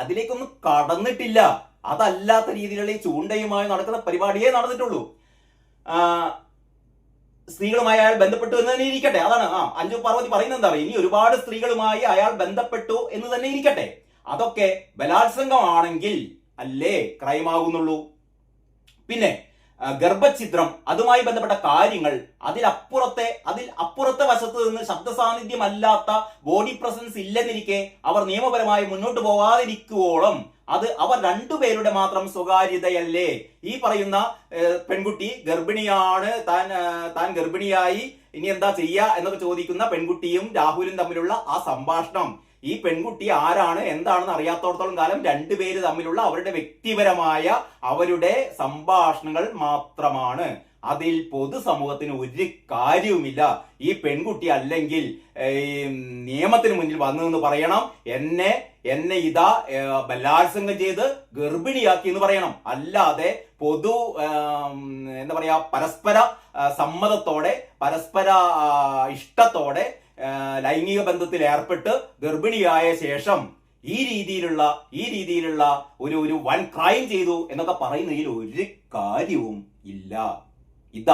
അതിലേക്കൊന്നും കടന്നിട്ടില്ല. അതല്ലാത്ത രീതിയിലുള്ള ഈ ചൂണ്ടയുമായി നടക്കുന്ന പരിപാടിയേ നടന്നിട്ടുള്ളൂ. സ്ത്രീകളുമായി അയാൾ ബന്ധപ്പെട്ടു എന്ന് തന്നെ ഇരിക്കട്ടെ. അതാണ് അഞ്ജു പാർവതി പറയുന്നത്. എന്താ പറയുക, ഇനി ഒരുപാട് സ്ത്രീകളുമായി അയാൾ ബന്ധപ്പെട്ടു എന്ന് തന്നെ ഇരിക്കട്ടെ. അതൊക്കെ ബലാത്സംഗമാണെങ്കിൽ അല്ലേ ക്രൈം ആകുന്നുള്ളൂ. പിന്നെ ഗർഭഛിദ്രം, അതുമായി ബന്ധപ്പെട്ട കാര്യങ്ങൾ, അതിൽ അപ്പുറത്തെ വശത്ത് നിന്ന് ശബ്ദ സാന്നിധ്യമല്ലാത്ത ബോഡി പ്രസൻസ് ഇല്ലെന്നിരിക്കെ അവർ നിയമപരമായി മുന്നോട്ട് പോകാതിരിക്കുവോളം അത് അവർ രണ്ടുപേരുടെ മാത്രം സ്വകാര്യതയല്ലേ. ഈ പറയുന്ന പെൺകുട്ടി ഗർഭിണിയാണ്, താൻ ഗർഭിണിയായി, ഇനി എന്താ ചെയ്യുക എന്നൊക്കെ ചോദിക്കുന്ന പെൺകുട്ടിയും രാഹുലും തമ്മിലുള്ള ആ സംഭാഷണം, ഈ പെൺകുട്ടി ആരാണ് എന്താണെന്ന് അറിയാത്തോടത്തോളം കാലം രണ്ടുപേര് തമ്മിലുള്ള അവരുടെ വ്യക്തിപരമായ അവരുടെ സംഭാഷണങ്ങൾ മാത്രമാണ്. അതിൽ പൊതുസമൂഹത്തിന് ഒരു കാര്യവുമില്ല. ഈ പെൺകുട്ടി അല്ലെങ്കിൽ നിയമത്തിന് മുന്നിൽ വന്നു പറയണം, എന്നെ ഇതാ ബലാത്സംഗം ചെയ്ത് ഗർഭിണിയാക്കി എന്ന് പറയണം. അല്ലാതെ എന്താ പറയാ, പരസ്പര സമ്മതത്തോടെ പരസ്പര ഇഷ്ടത്തോടെ ലൈംഗിക ബന്ധത്തിൽ ഏർപ്പെട്ട് ഗർഭിണിയായ ശേഷം ഈ രീതിയിലുള്ള ഒരു വൻ ക്രൈം ചെയ്തു എന്നൊക്കെ പറയുന്നതിൽ ഒരു കാര്യവും ഇല്ല. ഇതാണ്